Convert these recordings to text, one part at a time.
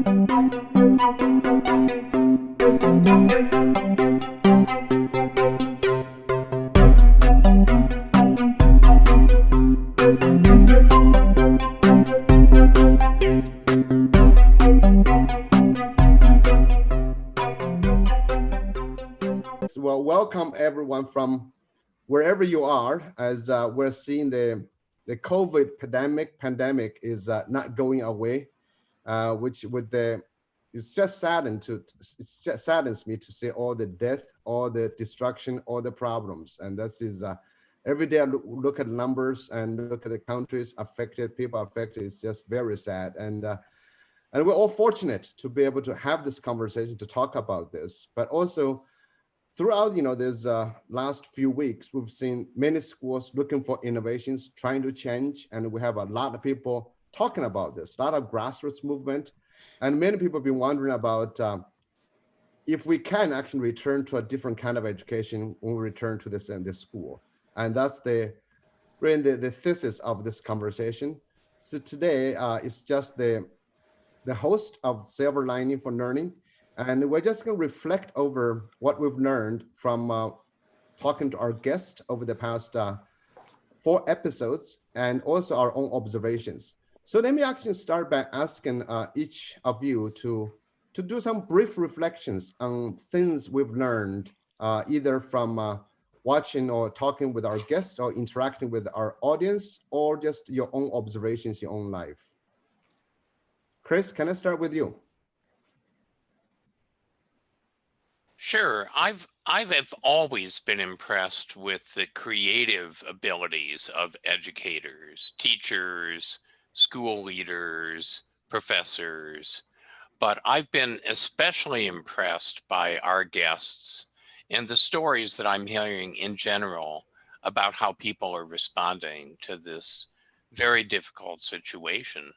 Well, welcome everyone from wherever you are, as we're seeing the COVID pandemic is not going away, which with the it's just saddens me to see all the death, all the destruction, all the problems, and this is every day I look at numbers and look at the countries affected, people affected. It's just very sad, and we're all fortunate to be able to have this conversation to talk about this, but also throughout, this last few weeks, we've seen many schools looking for innovations, trying to change, and we have a lot of people talking about this, a lot of grassroots movement, and many people have been wondering about if we can actually return to a different kind of education when we return to this school, and that's really the thesis of this conversation. So today, it's just the host of Silver Lining for Learning. And we're just going to reflect over what we've learned from talking to our guests over the past 4 episodes and also our own observations. So let me actually start by asking each of you to do some brief reflections on things we've learned, either from watching or talking with our guests or interacting with our audience, or just your own observations, your own life. Chris, can I start with you? Sure. I've always been impressed with the creative abilities of educators, teachers, school leaders, professors, but I've been especially impressed by our guests and the stories that I'm hearing in general about how people are responding to this very difficult situation.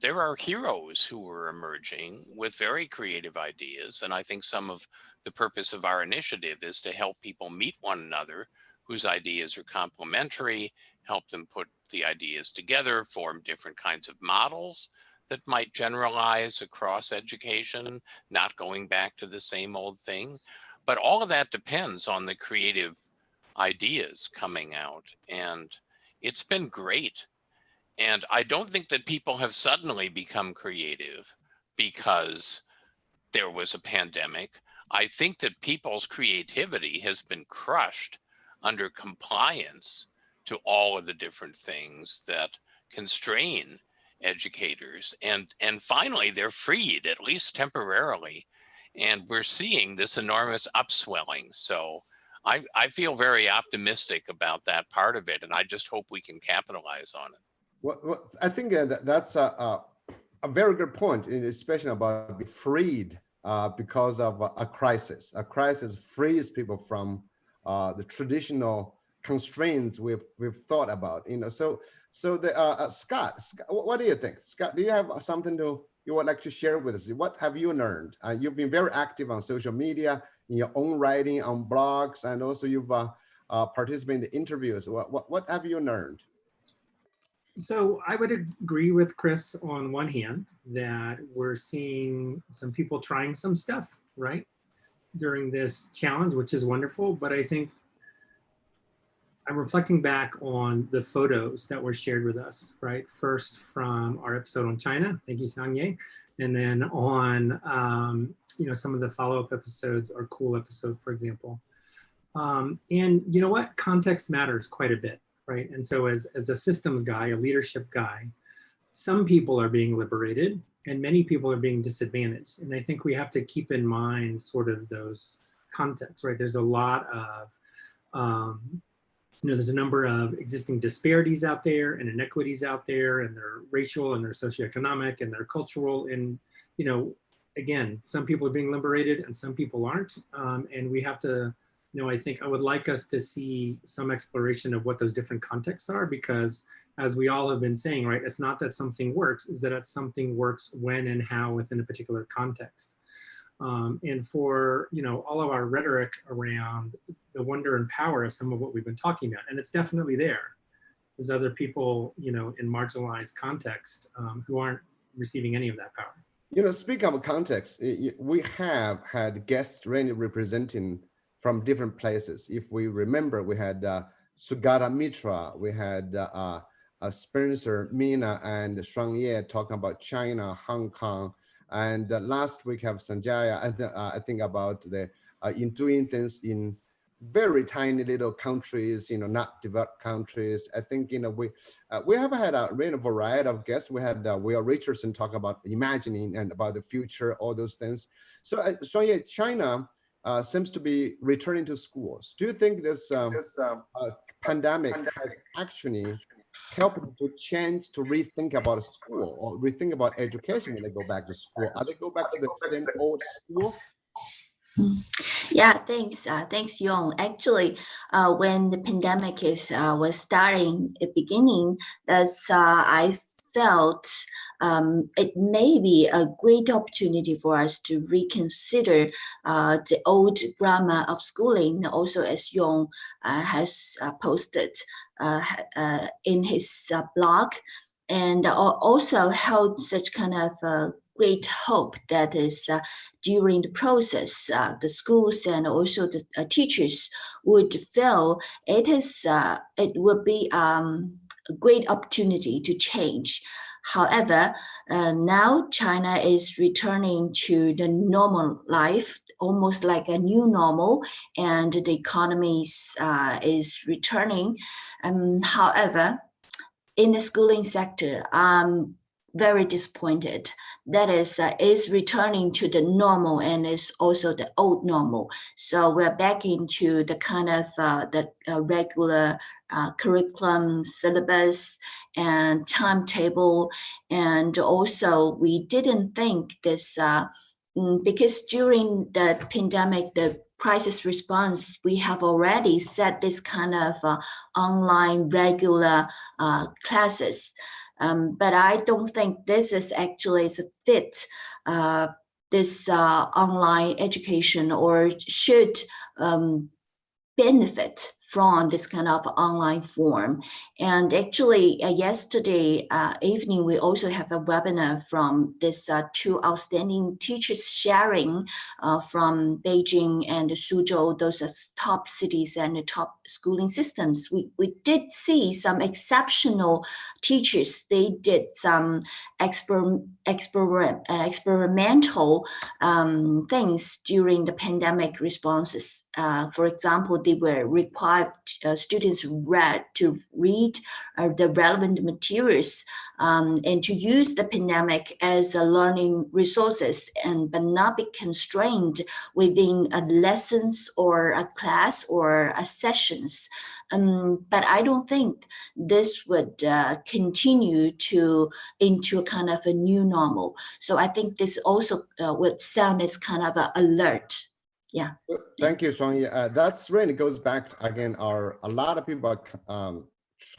There are heroes who are emerging with very creative ideas, and I think some of the purpose of our initiative is to help people meet one another whose ideas are complementary, help them put the ideas together, form different kinds of models that might generalize across education, not going back to the same old thing. But all of that depends on the creative ideas coming out, and it's been great. And I don't think that people have suddenly become creative because there was a pandemic. I think that people's creativity has been crushed under compliance to all of the different things that constrain educators. And finally, they're freed, at least temporarily. And we're seeing this enormous upswelling. So I feel very optimistic about that part of it. And I just hope we can capitalize on it. Well, I think that's a very good point, especially about being freed because of a crisis. A crisis frees people from the traditional constraints we've thought about. So the Scott, what do you think? Scott, do you have something you would like to share with us? What have you learned? You've been very active on social media, in your own writing, on blogs, and also you've participated in the interviews. What have you learned? So I would agree with Chris on one hand that we're seeing some people trying some stuff, right, during this challenge, which is wonderful. But I think I'm reflecting back on the photos that were shared with us, right? First from our episode on China, thank you, Sanye, and then on some of the follow-up episodes, our cool episode, for example. And you know what? Context matters quite a bit. Right. And so as a systems guy, a leadership guy, some people are being liberated and many people are being disadvantaged. And I think we have to keep in mind sort of those contexts, right? There's a lot of, there's a number of existing disparities out there and inequities out there, and they're racial and they're socioeconomic and they're cultural. And, again, some people are being liberated and some people aren't. And we have to, I think I would like us to see some exploration of what those different contexts are, because as we all have been saying, right, it's not that something works, is that something works when and how within a particular context. And for, all of our rhetoric around the wonder and power of some of what we've been talking about, and it's definitely there. There's other people, in marginalized context who aren't receiving any of that power. Speaking of context, we have had guests really representing from different places. If we remember, we had Sugata Mitra, we had Spencer, Mina, and Shuang Ye talking about China, Hong Kong, and last week have Sanjaya, and I think about the in doing things in very tiny little countries, not developed countries. I think we have had a really variety of guests. We had Will Richardson talk about imagining and about the future, all those things. So yeah, China seems to be returning to schools. Do you think this pandemic has actually helped them to change, to rethink about school or rethink about education when they go back to school? Are they go back to the same old school? Yeah, thanks, Yong. Actually, when the pandemic was starting at beginning, I felt it may be a great opportunity for us to reconsider the old grammar of schooling. Also, as Yong has posted in his blog, and also held such kind of great hope that is during the process, the schools and also the teachers would feel it would be a great opportunity to change. However, now China is returning to the normal life, almost like a new normal, and the economy is returning. However, in the schooling sector, I'm very disappointed. That is returning to the normal and is also the old normal. So we're back into the kind of the regular curriculum, syllabus, and timetable. And also, we didn't think this because during the pandemic, the crisis response, we have already set this kind of online regular classes. But I don't think this is actually a fit this online education or should benefit from this kind of online form. And actually, yesterday evening, we also have a webinar from this two outstanding teachers sharing from Beijing and Suzhou, those are top cities and the top schooling systems. We did see some exceptional teachers. They did some experimental things during the pandemic responses. For example, they were required students to read the relevant materials and to use the pandemic as a learning resources, but not be constrained within a lessons or a class or a sessions. But I don't think this would continue into a kind of a new normal. So I think this also would sound as kind of an alert. Yeah. Thank you, Sonia. That's really goes back to, again, a lot of people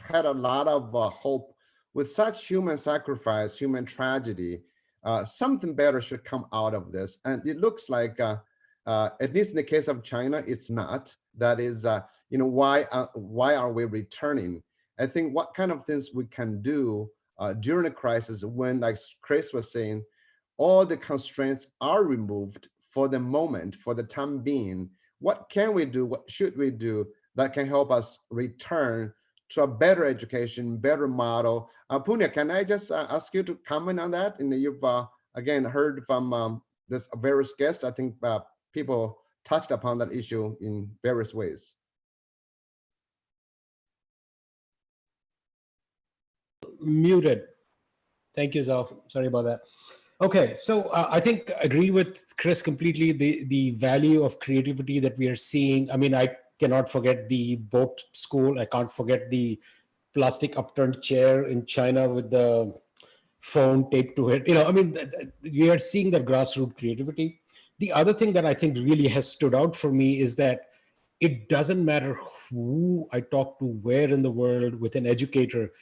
had a lot of hope with such human sacrifice, human tragedy. Something better should come out of this, and it looks like, at least in the case of China, it's not. That is, why are we returning? I think what kind of things we can do during a crisis when, like Chris was saying, all the constraints are removed for the moment, for the time being. What can we do? What should we do that can help us return to a better education, better model? Punya, can I just ask you to comment on that? And you've again heard from this various guests. I think people touched upon that issue in various ways. Muted. Thank you, Zhao. Sorry about that. Okay, so I think I agree with Chris completely. The value of creativity that we are seeing. I mean, I cannot forget the boat school. I can't forget the plastic upturned chair in China with the phone taped to it. I mean, we are seeing that grassroots creativity. The other thing that I think really has stood out for me is that it doesn't matter who I talk to, where in the world, with an educator,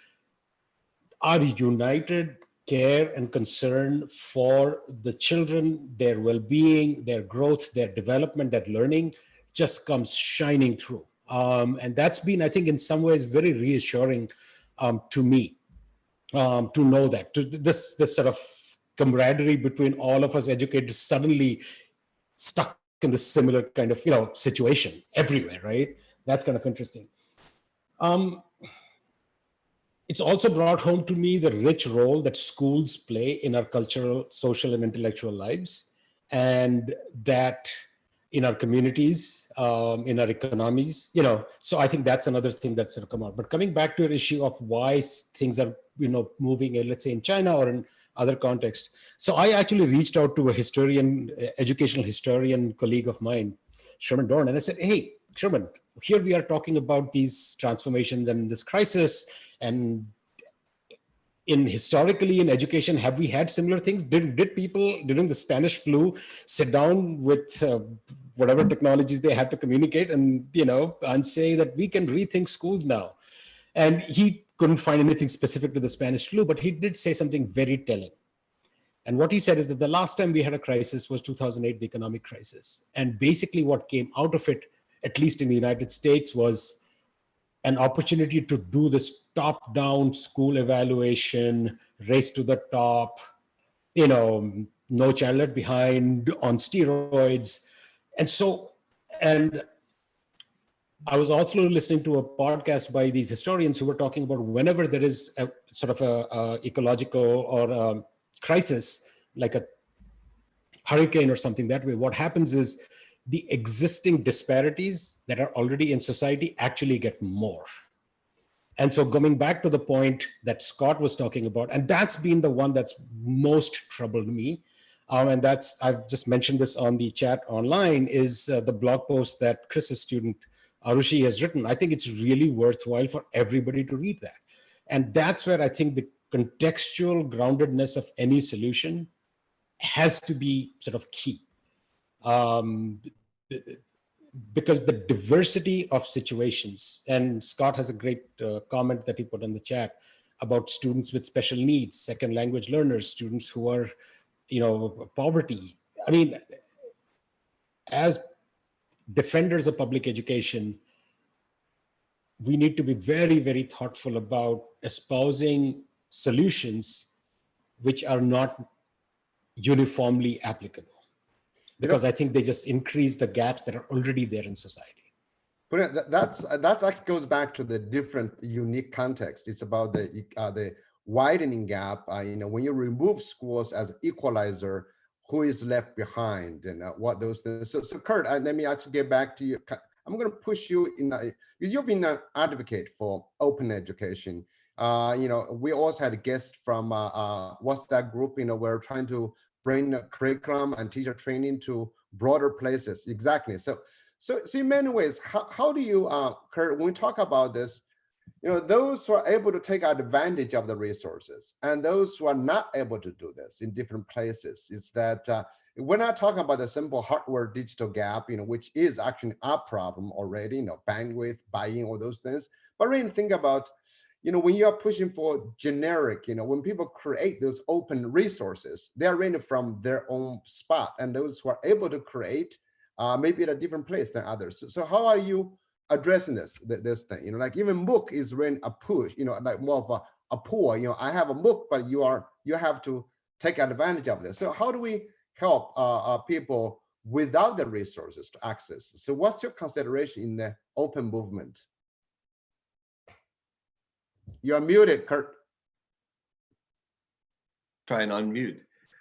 are united care and concern for the children, their well-being, their growth, their development, their learning just comes shining through. And that's been, I think, in some ways very reassuring to me, to know that, to this sort of camaraderie between all of us educators suddenly stuck in this similar kind of, situation everywhere, right? That's kind of interesting. It's also brought home to me the rich role that schools play in our cultural, social, and intellectual lives, and that in our communities, in our economies, so I think that's another thing that's going to come out. But coming back to your issue of why things are, moving, let's say in China or in other contexts. So I actually reached out to a historian, educational historian colleague of mine, Sherman Dorn, and I said, hey, Sherman, here we are talking about these transformations and this crisis, and historically in education, have we had similar things? Did people during the Spanish flu sit down with whatever technologies they had to communicate and say that we can rethink schools now? And he couldn't find anything specific to the Spanish flu, but he did say something very telling. And what he said is that the last time we had a crisis was 2008, the economic crisis. And basically what came out of it, at least in the United States, was an opportunity to do this top-down school evaluation, race to the top, no child left behind, on steroids. And I was also listening to a podcast by these historians who were talking about whenever there is a sort of a ecological or a crisis, like a hurricane or something that way, what happens is the existing disparities that are already in society actually get more. And so going back to the point that Scott was talking about, and that's been the one that's most troubled me, and I've just mentioned this on the chat online, is the blog post that Chris's student Arushi has written. I think it's really worthwhile for everybody to read that. And that's where I think the contextual groundedness of any solution has to be sort of key. Because the diversity of situations, and Scott has a great comment that he put in the chat about students with special needs, second language learners, students who are, poverty. I mean, as defenders of public education, we need to be very, very thoughtful about espousing solutions which are not uniformly applicable, because I think they just increase the gaps that are already there in society. But that's actually goes back to the different unique context. It's about the widening gap. When you remove schools as equalizer, who is left behind, and what those things. So Kurt, let me actually get back to you. I'm going to push you in. Because you've been an advocate for open education. We also had a guest from what's that group? We're trying to bring curriculum and teacher training to broader places. Exactly. So in many ways, how do you, Kurt, when we talk about this, those who are able to take advantage of the resources and those who are not able to do this in different places, is that we're not talking about the simple hardware digital gap, which is actually a problem already, bandwidth, buying, all those things. But really think about, when you are pushing for generic, when people create those open resources, they're really from their own spot, and those who are able to create maybe at a different place than others. So how are you addressing this thing? Like even MOOC is really a push, like more of a pull. I have a MOOC, but you have to take advantage of this. So how do we help people without the resources to access? So what's your consideration in the open movement? You're muted, Kurt. Try and unmute.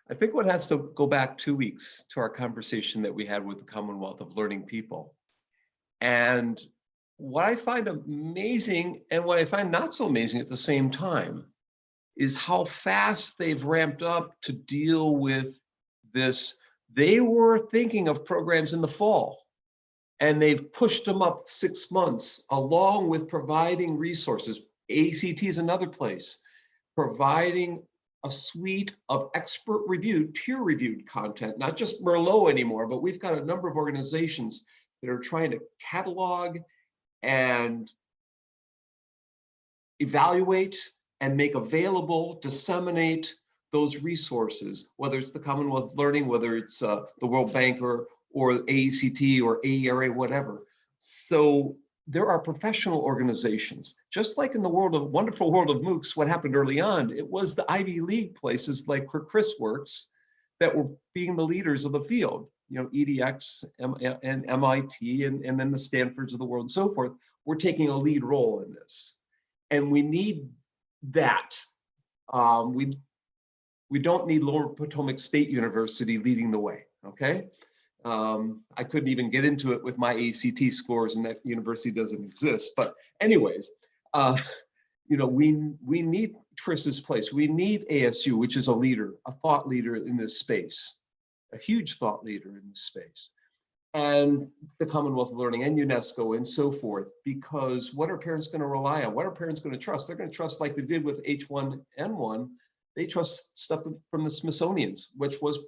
I think one has to go back 2 weeks to our conversation that we had with the Commonwealth of Learning People. And what I find amazing and what I find not so amazing at the same time is how fast they've ramped up to deal with this. They were thinking of programs in the fall, and they've pushed them up 6 months, along with providing resources. ACT is another place, providing a suite of expert-reviewed, peer-reviewed content, not just Merlot anymore, but we've got a number of organizations that are trying to catalog and evaluate and make available, disseminate those resources, whether it's the Commonwealth of Learning, whether it's the World Bank or AECT or AERA, whatever. So there are professional organizations, just like in the wonderful world of MOOCs, what happened early on, it was the Ivy League places like where Chris works that were being the leaders of the field, EDX and MIT and then the Stanfords of the world and so forth, were taking a lead role in this. And we need that. We don't need Lower Potomac State University leading the way, okay? I couldn't even get into it with my ACT scores, and that university doesn't exist. But anyways, we need Chris's place. We need ASU, which is a leader, a thought leader in this space, a huge thought leader in this space, and the Commonwealth of Learning and UNESCO and so forth, because what are parents going to rely on? What are parents going to trust? They're going to trust, like they did with H1N1, they trust stuff from the Smithsonian's, which was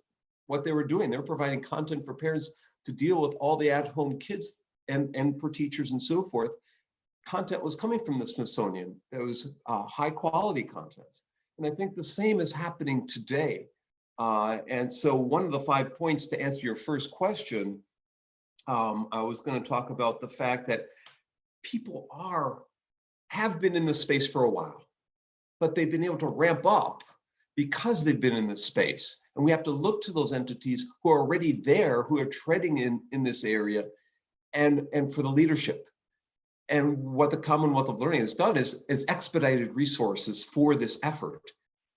what they were doing. They were providing content for parents to deal with all the at-home kids and for teachers and so forth. Content was coming from the Smithsonian. There was high quality content. And I think the same is happening today. And so one of the 5 points to answer your first question, I was going to talk about the fact that people have been in this space for a while, but they've been able to ramp up because they've been in this space. And we have to look to those entities who are already there, who are treading in this area, and for the leadership. And what the Commonwealth of Learning has done is expedited resources for this effort.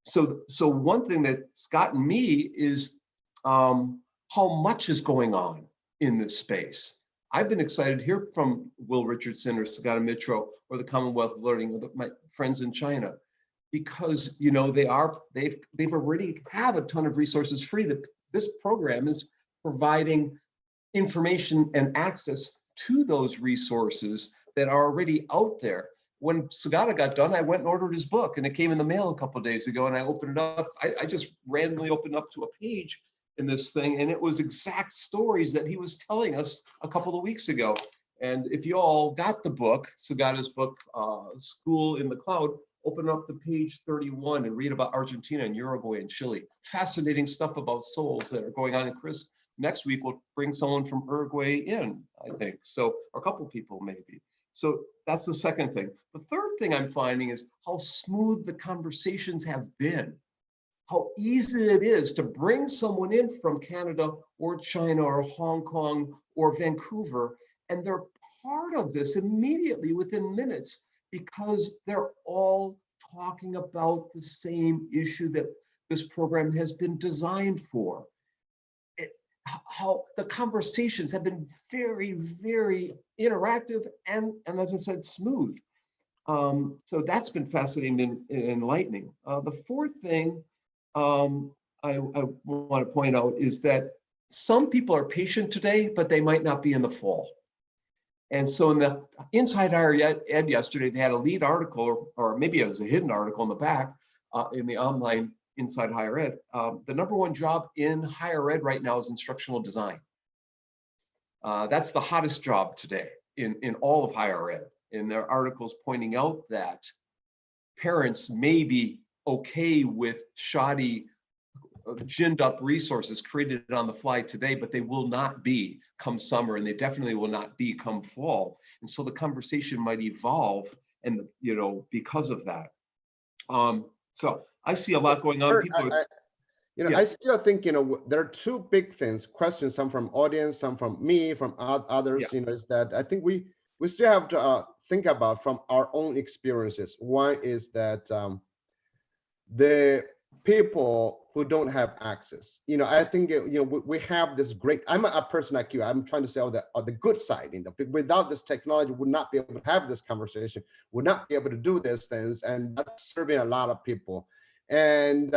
So one thing that's gotten me is how much is going on in this space. I've been excited to hear from Will Richardson or Sagata Mitro or the Commonwealth of Learning, or my friends in China, because they've already have a ton of resources free. That this program is providing information and access to those resources that are already out there. When Sagata got done, I went and ordered his book, and it came in the mail a couple of days ago, and I opened it up. I just randomly opened up to a page in this thing, and it was exact stories that he was telling us a couple of weeks ago. And if you all got the book, Sagata's book, School in the Cloud, open up to page 31 and read about Argentina and Uruguay and Chile. Fascinating stuff about souls that are going on. And Chris, next week, will bring someone from Uruguay in, I think. So, or a couple people maybe. So that's the second thing. The third thing I'm finding is how smooth the conversations have been. How easy it is to bring someone in from Canada or China or Hong Kong or Vancouver, and they're part of this immediately within minutes, because they're all talking about the same issue that this program has been designed for. How the conversations have been very, very interactive and as I said, smooth. So that's been fascinating and enlightening. The fourth thing I want to point out is that some people are patient today, but they might not be in the fall. And so in the Inside Higher Ed yesterday, they had a lead article, or maybe it was a hidden article in the back in the online Inside Higher Ed. The #1 job in higher ed right now is instructional design. That's the hottest job today in all of higher ed. And there are articles pointing out that parents may be okay with shoddy, ginned up resources created on the fly today, but they will not be come summer, and they definitely will not be come fall. And so the conversation might evolve, and because of that. So I see a lot going on. People, I still think there are two big things. Questions, some from audience, some from me, from others. Is that I think we still have to think about from our own experiences. One is that the people who don't have access. I think we have this great. I'm a person like you. I'm trying to say on the good side. Without this technology, we would not be able to have this conversation. Would not be able to do these things, and that's serving a lot of people. And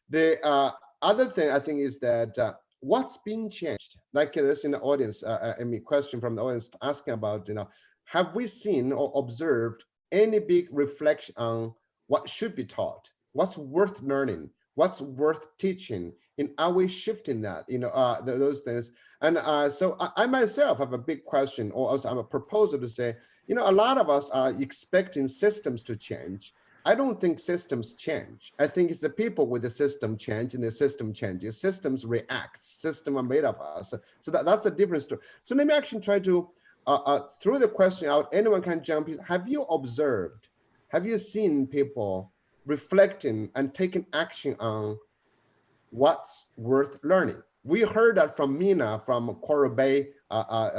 the other thing I think is that what's being changed. Like there's in the audience, question from the audience asking about, have we seen or observed any big reflection on what should be taught? What's worth learning? What's worth teaching? And are we shifting that? Those things. And so I myself have a big question, or also I'm a proposal to say, a lot of us are expecting systems to change. I don't think systems change. I think it's the people with the system change, and the system changes. Systems react. Systems are made of us. So that's a different story. So let me actually try to through the question out, anyone can jump in. Have you observed, have you seen people reflecting and taking action on what's worth learning? We heard that from Mina from Coral Bay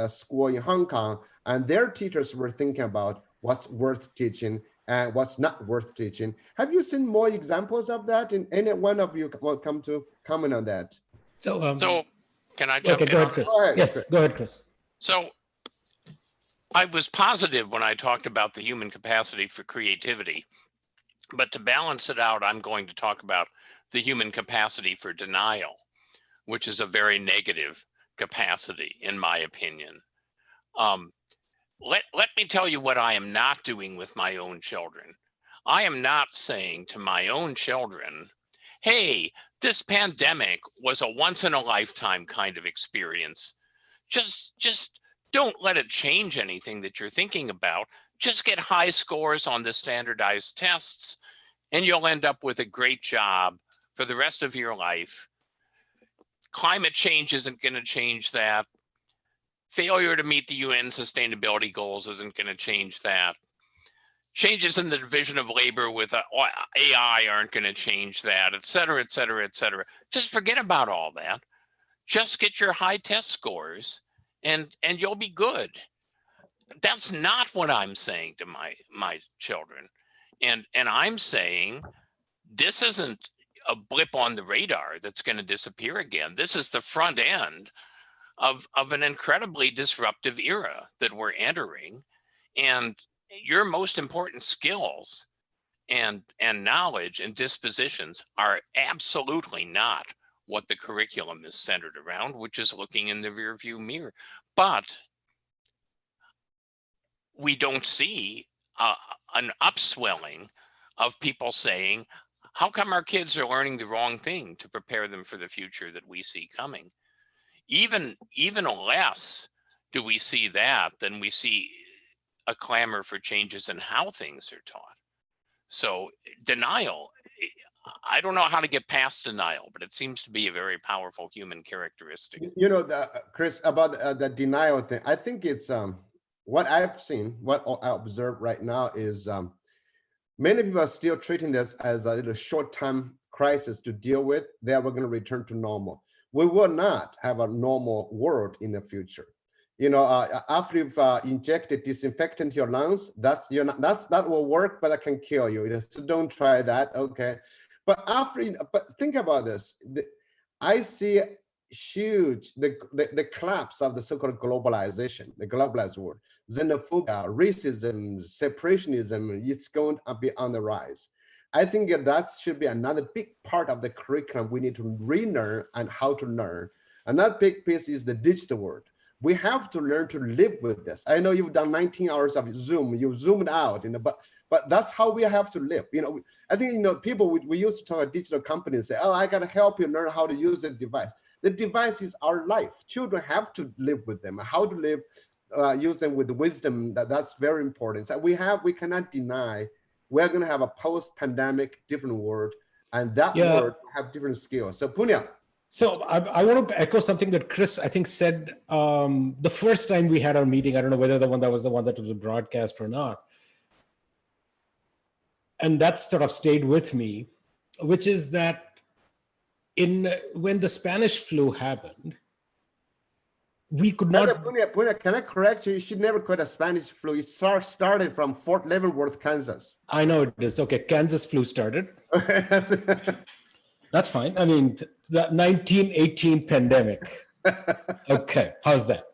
school in Hong Kong, and their teachers were thinking about what's worth teaching and what's not worth teaching. Have you seen more examples of that? And any one of you will come to comment on that? So can I jump okay, in? go ahead, on Chris. that? Go ahead, Yes, Chris. go ahead, Chris. So I was positive when I talked about the human capacity for creativity, but to balance it out, I'm going to talk about the human capacity for denial, which is a very negative capacity, in my opinion. Let me tell you what I am not doing with my own children. I am not saying to my own children, hey, this pandemic was a once in a lifetime kind of experience. Just don't let it change anything that you're thinking about. Just get high scores on the standardized tests and you'll end up with a great job for the rest of your life. Climate change isn't going to change that. Failure to meet the UN sustainability goals isn't going to change that. Changes in the division of labor with AI aren't going to change that, et cetera, et cetera, et cetera. Just forget about all that. Just get your high test scores and you'll be good. That's not what I'm saying to my children. And I'm saying this isn't a blip on the radar that's going to disappear again. This is the front end of an incredibly disruptive era that we're entering. And your most important skills and knowledge and dispositions are absolutely not what the curriculum is centered around, which is looking in the rearview mirror. But we don't see an upswelling of people saying, how come our kids are learning the wrong thing to prepare them for the future that we see coming? Even less do we see that than we see a clamor for changes in how things are taught. So denial, I don't know how to get past denial, but it seems to be a very powerful human characteristic. You know, Chris, about the denial thing, I think it's what I've seen, what I observe right now is many people are still treating this as a little short-term crisis to deal with. They are going to return to normal. We will not have a normal world in the future. You know, after you've injected disinfectant to your lungs, that will work, but that can kill you. So don't try that. Okay, but but think about this. I see huge the collapse of the so-called globalization, the globalized world, xenophobia, racism, separationism. It's going to be on the rise. I think that should be another big part of the curriculum we need to relearn and how to learn. Another big piece is the digital world. We have to learn to live with this. I know you've done 19 hours of Zoom, you've zoomed out, but that's how we have to live. You know, I think, people, we used to talk about digital companies, say, oh, I got to help you learn how to use the device. The device is our life. Children have to live with them, how to live, use them with wisdom. That's very important. So we cannot deny we're going to have a post-pandemic different world, and that world have different skills. So Punya. So I want to echo something that Chris, I think, said the first time we had our meeting. I don't know whether that was the one that was broadcast or not. And that sort of stayed with me, which is that when the Spanish flu happened, we could not. Punya, can I correct you? You should never call it a Spanish flu. It started from Fort Leavenworth, Kansas. I know it is. Okay, Kansas flu started. That's fine. I mean, the 1918 pandemic. Okay, how's that?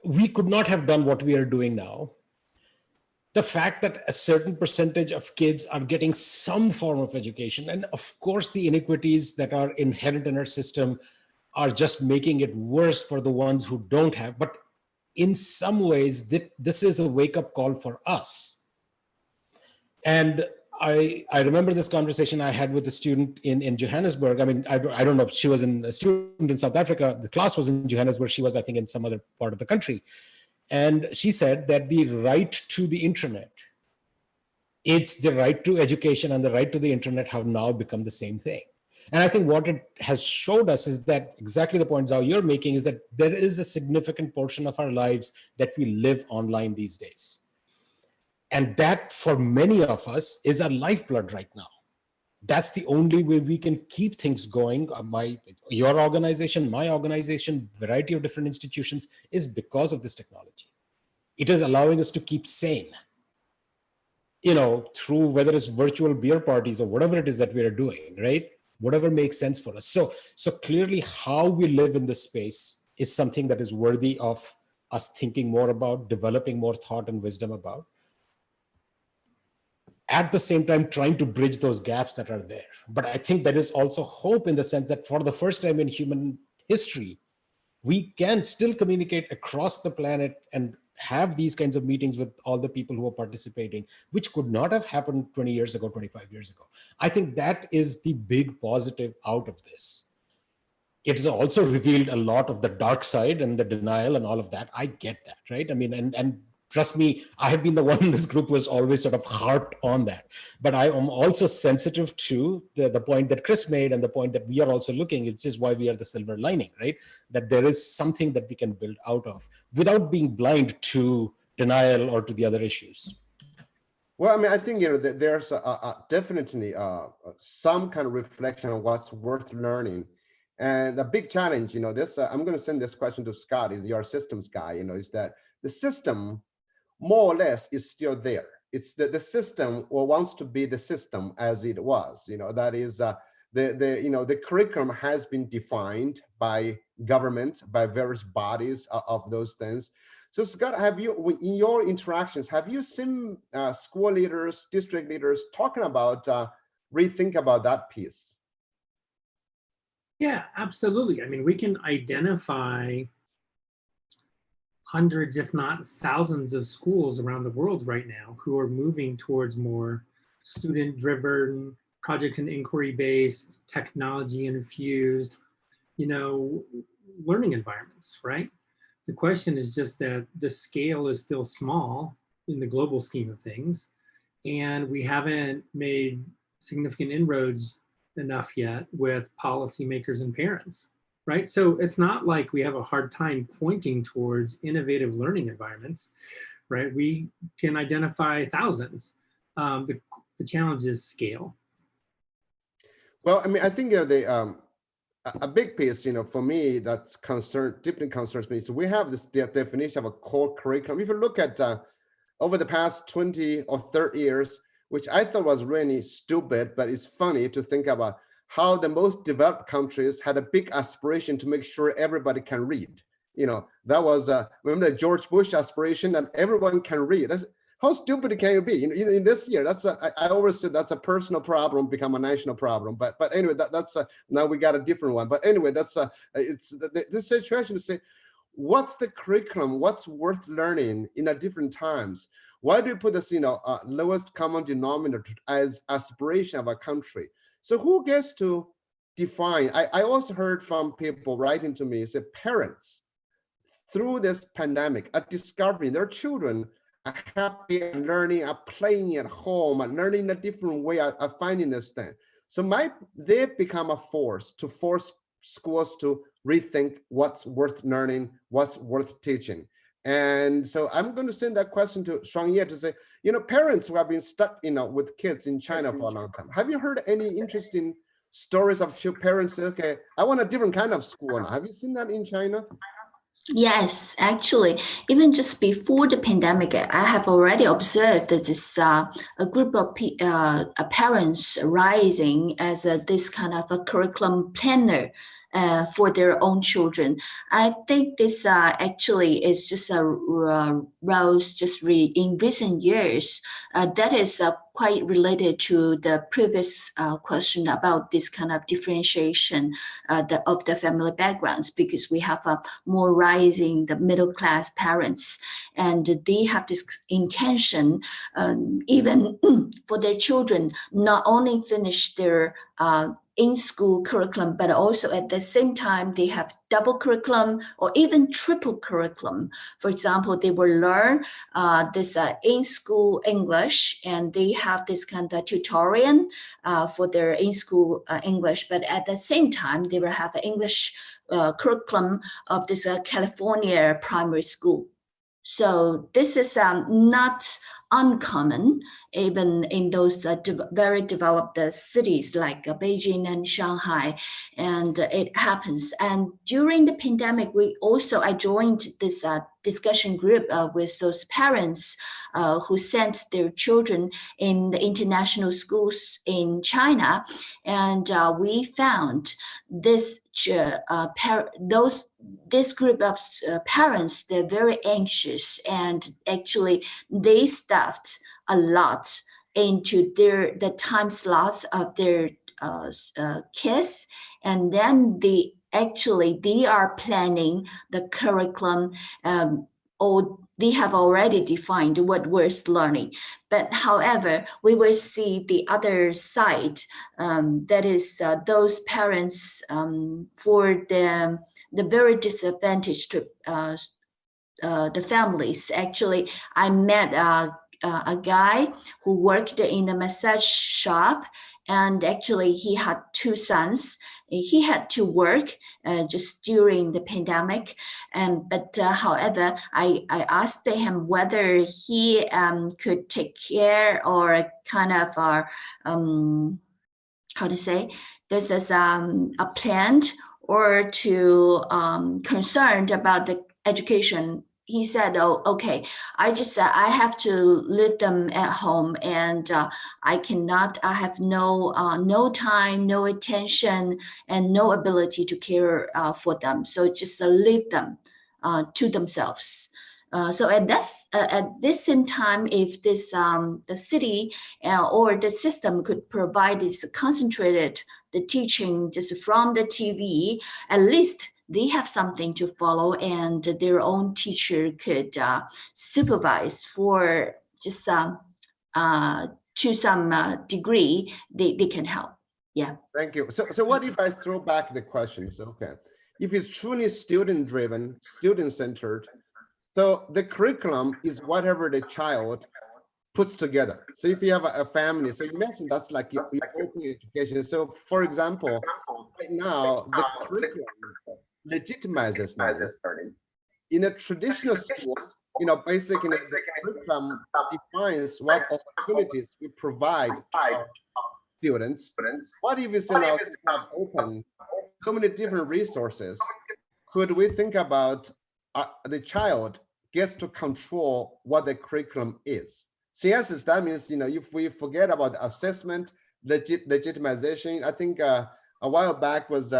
We could not have done what we are doing now. The fact that a certain percentage of kids are getting some form of education, and of course the inequities that are inherent in our system are just making it worse for the ones who don't have. But in some ways, this is a wake-up call for us. And I remember this conversation I had with a student in Johannesburg. I mean, I don't know if she was a student in South Africa. The class was in Johannesburg. She was, I think, in some other part of the country. And she said that the right to the internet, it's the right to education and the right to the internet have now become the same thing. And I think what it has showed us is that exactly the point Zhao you're making is that there is a significant portion of our lives that we live online these days. And that for many of us is our lifeblood right now. That's the only way we can keep things going. Your organization, my organization, variety of different institutions is because of this technology. It is allowing us to keep sane, through whether it's virtual beer parties or whatever it is that we are doing, right? Whatever makes sense for us. So clearly how we live in this space is something that is worthy of us thinking more about, developing more thought and wisdom about. At the same time, trying to bridge those gaps that are there. But I think there is also hope in the sense that for the first time in human history, we can still communicate across the planet and have these kinds of meetings with all the people who are participating, which could not have happened 20 years ago, 25 years ago. I think that is the big positive out of this. It has also revealed a lot of the dark side and the denial and all of that. I get that, right? I mean, and trust me, I have been the one in this group who has always sort of harped on that. But I am also sensitive to the point that Chris made and the point that we are also looking, which is why we are the silver lining, right? That there is something that we can build out of without being blind to denial or to the other issues. Well, I mean, I think there's definitely some kind of reflection on what's worth learning, and the big challenge, this I'm going to send this question to Scott, is your systems guy. Is that the system more or less is still there. It's the system or wants to be the system as it was. That is the curriculum has been defined by government, by various bodies of those things. So Scott, have you, in your interactions, have you seen school leaders, district leaders talking about rethink about that piece? Yeah, absolutely. I mean, we can identify hundreds, if not thousands of schools around the world right now who are moving towards more student-driven, project and inquiry-based, technology-infused, learning environments, right? The question is just that the scale is still small in the global scheme of things, and we haven't made significant inroads enough yet with policymakers and parents, right? So it's not like we have a hard time pointing towards innovative learning environments, right? We can identify thousands. The challenge is scale. Well, I mean, I think a big piece, for me, that's deeply concerns me. So we have this definition of a core curriculum. If you look at over the past 20 or 30 years, which I thought was really stupid, but it's funny to think about how the most developed countries had a big aspiration to make sure everybody can read. That was, remember the George Bush aspiration that everyone can read. How stupid can you be? In this year, I always said that's a personal problem, become a national problem. But anyway, that's now we got a different one. But anyway, it's the situation to say, what's the curriculum? What's worth learning in a different times? Why do you put this, lowest common denominator as aspiration of a country? So who gets to define? I also heard from people writing to me, say parents, through this pandemic, are discovering their children are happy and learning, are playing at home, and learning in a different way, are finding this thing. So they've become a force to force schools to rethink what's worth learning, what's worth teaching. And so I'm going to send that question to Shuangye to say, parents who have been stuck, with kids in China for a long time. Have you heard any interesting stories of parents say, okay, I want a different kind of school now? Have you seen that in China? Yes, actually, even just before the pandemic, I have already observed that this a group of parents rising as this kind of a curriculum planner for their own children. I think this actually is just a rose just in recent years that is quite related to the previous question about this kind of differentiation of the family backgrounds, because we have more rising the middle class parents, and they have this intention even for their children not only finish their in-school curriculum, but also at the same time, they have double curriculum or even triple curriculum. For example, they will learn this in-school English, and they have this kind of tutorial for their in-school English, but at the same time, they will have an English curriculum of this California primary school. So this is not uncommon, even in those very developed cities like Beijing and Shanghai, and it happens. And during the pandemic, I joined this discussion group with those parents who sent their children in the international schools in China, and we found this this group of parents, they're very anxious, and actually they stuffed a lot into the time slots of their kids, and then they are planning the curriculum, or they have already defined what was learning. But however, we will see the other side, that is those parents for the very disadvantaged the families. Actually, I met a guy who worked in a massage shop, and actually he had 2 sons. He had to work just during the pandemic, but however, I asked him whether he could take care or kind of how to say, this is a plan or to concerned about the education. He said, "Oh, okay. I have to leave them at home, and I have no time, no attention, and no ability to care for them. So just leave them to themselves." So at this same time, if this the city or the system could provide this concentrated the teaching just from the TV, at least they have something to follow, and their own teacher could supervise for just to some degree. They can help. Yeah. Thank you. So what if I throw back the question? So, okay, if it's truly student-driven, student-centered, so the curriculum is whatever the child puts together. So if you have a family, so you mentioned that's like your open education. So for example, right now, the curriculum legitimizes learning. In a traditional school, basically the curriculum defines what opportunities we provide to our students. What if it's now open, so many different resources? Could we think about the child gets to control what the curriculum is? So yes, that means, if we forget about assessment, legitimization, I think a while back was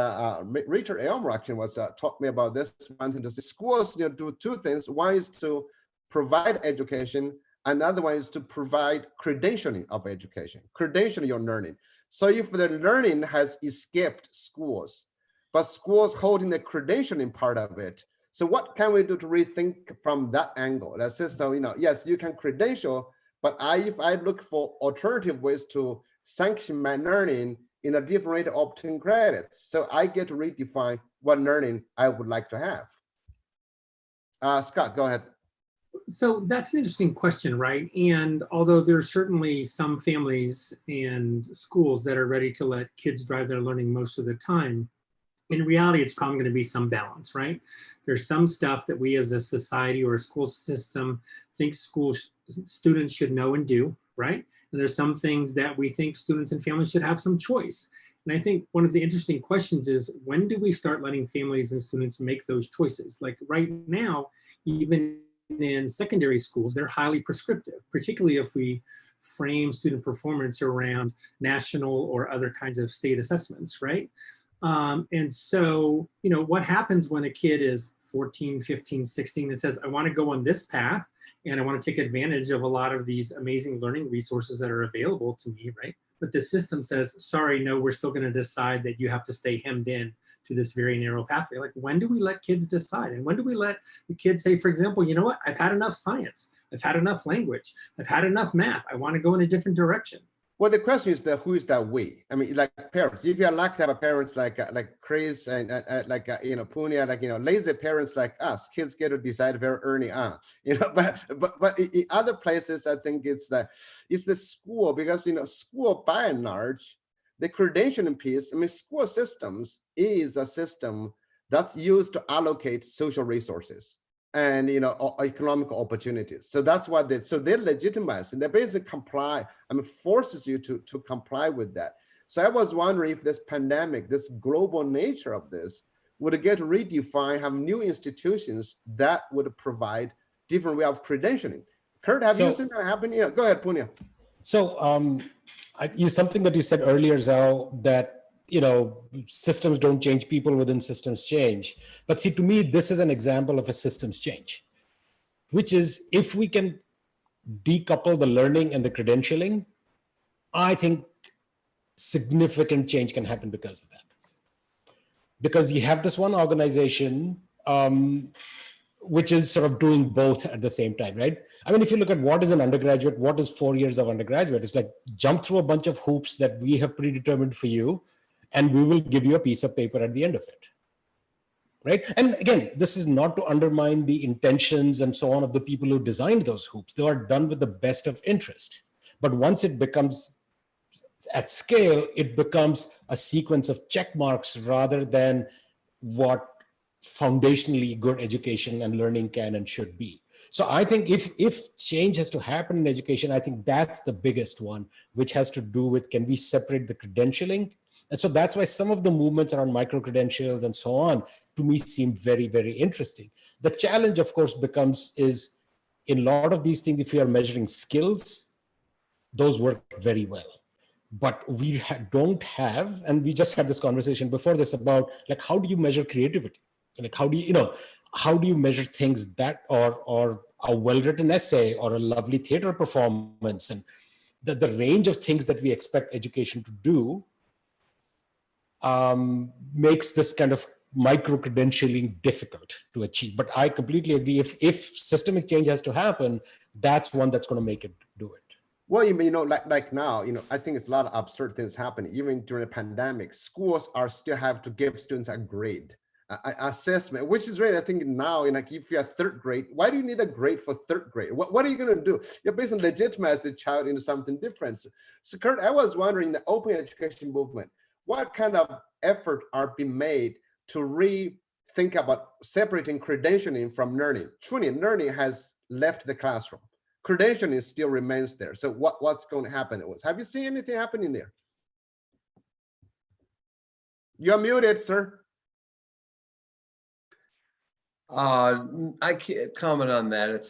Richard Elmer actually was taught me about this one thing, to say schools do 2 things. One is to provide education, another one is to provide credentialing of education, credential your learning. So if the learning has escaped schools, but schools holding the credentialing part of it, so what can we do to rethink from that angle? That says, so, yes, you can credential, but if I look for alternative ways to sanction my learning in a different way to obtain credits, so I get to redefine what learning I would like to have. Scott, go ahead. So that's an interesting question, right? And although there's certainly some families and schools that are ready to let kids drive their learning most of the time, in reality, it's probably going to be some balance, right? There's some stuff that we as a society or a school system think students should know and do, right? And there's some things that we think students and families should have some choice. And I think one of the interesting questions is, when do we start letting families and students make those choices? Like right now, even in secondary schools, they're highly prescriptive, particularly if we frame student performance around national or other kinds of state assessments, right? And so, what happens when a kid is 14, 15, 16 and says, I want to go on this path and I want to take advantage of a lot of these amazing learning resources that are available to me, right? But the system says, sorry, no, we're still going to decide that you have to stay hemmed in to this very narrow pathway. Like, when do we let kids decide? And when do we let the kids say, for example, you know what, I've had enough science, I've had enough language, I've had enough math, I want to go in a different direction. Well, the question is that who is that we? I mean, like parents. If you're lucky to have a parents like Chris and Punya, lazy parents like us, kids get to decide very early on. But in other places, I think it's the school, because school by and large, the credentialing piece. I mean, school systems is a system that's used to allocate social resources and economic opportunities. So that's why they legitimize, and they basically comply. I mean, forces you to comply with that. So I was wondering if this pandemic, this global nature of this, would get redefined, have new institutions that would provide different way of credentialing. Kurt, have you seen that happen? Yeah, go ahead, Punya. So something that you said earlier, Zhao, that systems don't change, people within systems change. But see, to me, this is an example of a systems change, which is if we can decouple the learning and the credentialing, I think significant change can happen because of that. Because you have this one organization which is sort of doing both at the same time, right? I mean, if you look at what is an undergraduate, what is 4 years of undergraduate, it's like jump through a bunch of hoops that we have predetermined for you, and we will give you a piece of paper at the end of it, right? And again, this is not to undermine the intentions and so on of the people who designed those hoops. They are done with the best of interest. But once it becomes at scale, it becomes a sequence of check marks rather than what foundationally good education and learning can and should be. So I think if change has to happen in education, I think that's the biggest one, which has to do with, can we separate the credentialing? And so that's why some of the movements around micro-credentials and so on, to me, seem very, very interesting. The challenge, of course, is in a lot of these things, if you are measuring skills, those work very well. But we don't have, and we just had this conversation before this about like, how do you measure creativity? Like, how do you measure things that, or a well-written essay or a lovely theater performance, and the range of things that we expect education to do makes this kind of micro-credentialing difficult to achieve. But I completely agree. If systemic change has to happen, that's one that's going to make it do it. Well, like now, I think it's a lot of absurd things happening. Even during the pandemic, schools are still have to give students a grade, assessment, which is really, I think now, like if you're third grade, why do you need a grade for third grade? What are you going to do? You're basically legitimize the child into something different. So Kurt, I was wondering, the open education movement, what kind of effort are being made to rethink about separating credentialing from learning? Truly, learning has left the classroom. Credentialing still remains there. So what's going to happen? Have you seen anything happening there? You're muted, sir. I can't comment on that.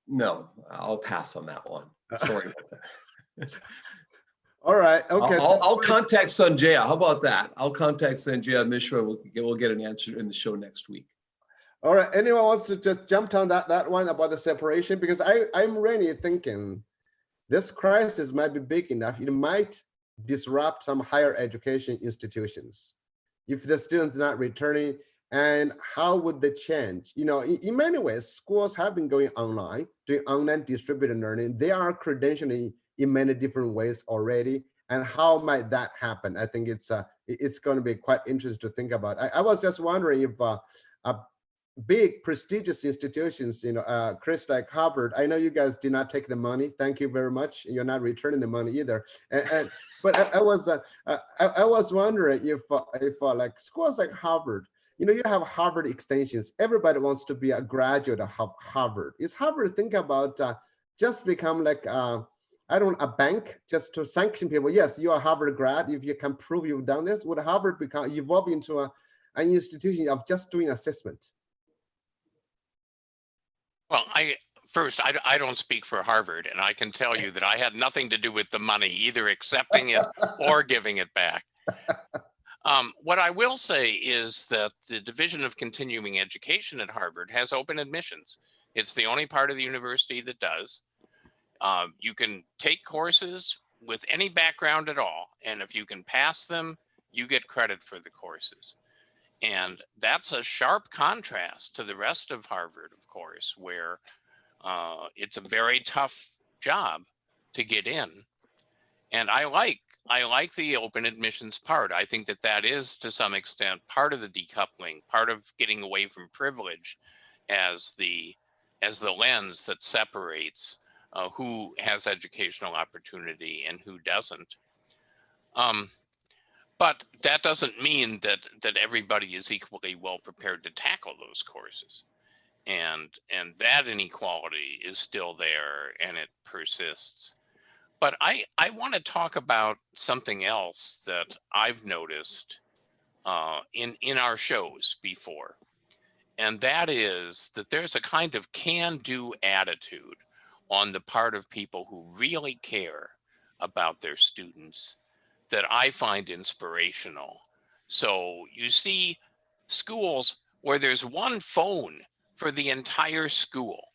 No, I'll pass on that one. Sorry about that. All right. Okay. I'll contact Sanjaya. How about that? I'll contact Sanjaya Mishra. We'll get an answer in the show next week. All right. Anyone wants to just jump on that one about the separation? Because I'm really thinking this crisis might be big enough. It might disrupt some higher education institutions if the students are not returning. And how would they change? In many ways, schools have been going online, doing online distributed learning. They are credentialing in many different ways already. And how might that happen? I think it's going to be quite interesting to think about. I was just wondering if big prestigious institutions, Chris, like Harvard, I know you guys did not take the money. Thank you very much. You're not returning the money either. But I was wondering if like schools like Harvard, you have Harvard extensions. Everybody wants to be a graduate of Harvard. Is Harvard think about just become like a bank just to sanction people? Yes, you are a Harvard grad. If you can prove you've done this, would Harvard evolve into an institution of just doing assessment? Well, I don't speak for Harvard, and I can tell you that I had nothing to do with the money, either accepting it or giving it back. What I will say is that the Division of Continuing Education at Harvard has open admissions. It's the only part of the university that does. You can take courses with any background at all, and if you can pass them, you get credit for the courses. And that's a sharp contrast to the rest of Harvard, of course, where it's a very tough job to get in. And I like the open admissions part. I think that that is, to some extent, part of the decoupling, part of getting away from privilege as the lens that separates who has educational opportunity and who doesn't. But that doesn't mean that everybody is equally well prepared to tackle those courses. And that inequality is still there and it persists. But I want to talk about something else that I've noticed in our shows before. And that is that there's a kind of can-do attitude on the part of people who really care about their students that I find inspirational. So you see schools where there's one phone for the entire school,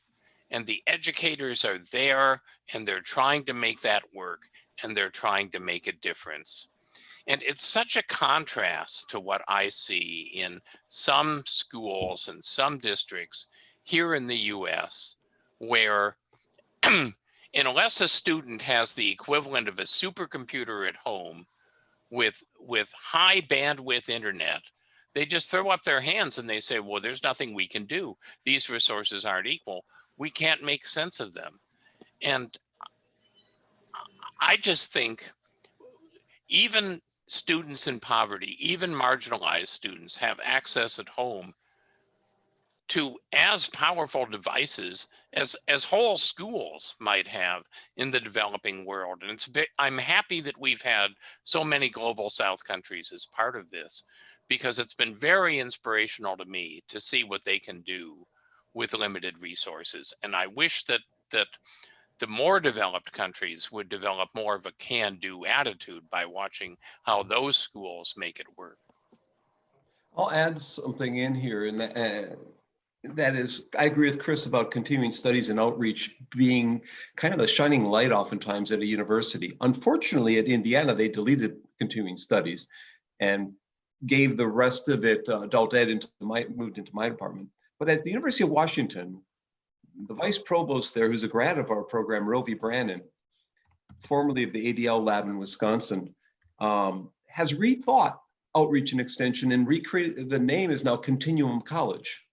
and the educators are there and they're trying to make that work and they're trying to make a difference. And it's such a contrast to what I see in some schools and some districts here in the US, where unless a student has the equivalent of a supercomputer at home with high bandwidth internet, they just throw up their hands and they say, well, there's nothing we can do. These resources aren't equal. We can't make sense of them. And I just think even students in poverty, even marginalized students, have access at home to as powerful devices as whole schools might have in the developing world. And I'm happy that we've had so many global South countries as part of this, because it's been very inspirational to me to see what they can do with limited resources. And I wish that the more developed countries would develop more of a can-do attitude by watching how those schools make it work. I'll add something in here, and that is, I agree with Chris about continuing studies and outreach being kind of the shining light oftentimes at a university. Unfortunately, at Indiana, they deleted continuing studies and gave the rest of it, adult ed, moved into my department. But at the University of Washington, the vice provost there, who's a grad of our program, Rovi Brannon, formerly of the ADL lab in Wisconsin, has rethought outreach and extension and recreated, the name is now Continuum College.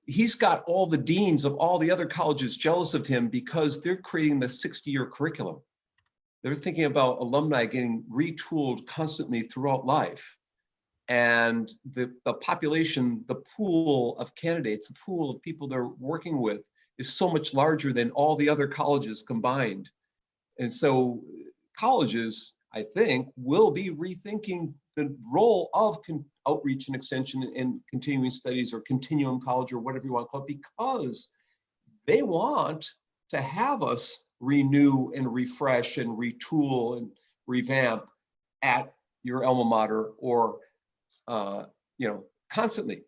He's got all the deans of all the other colleges jealous of him because they're creating the 60-year curriculum. They're thinking about alumni getting retooled constantly throughout life. And the population, the pool of candidates, the pool of people they're working with is so much larger than all the other colleges combined. And so colleges, I think, will be rethinking the role of outreach and extension and continuing studies or continuum college or whatever you want to call it, because they want to have us renew and refresh and retool and revamp at your alma mater or constantly.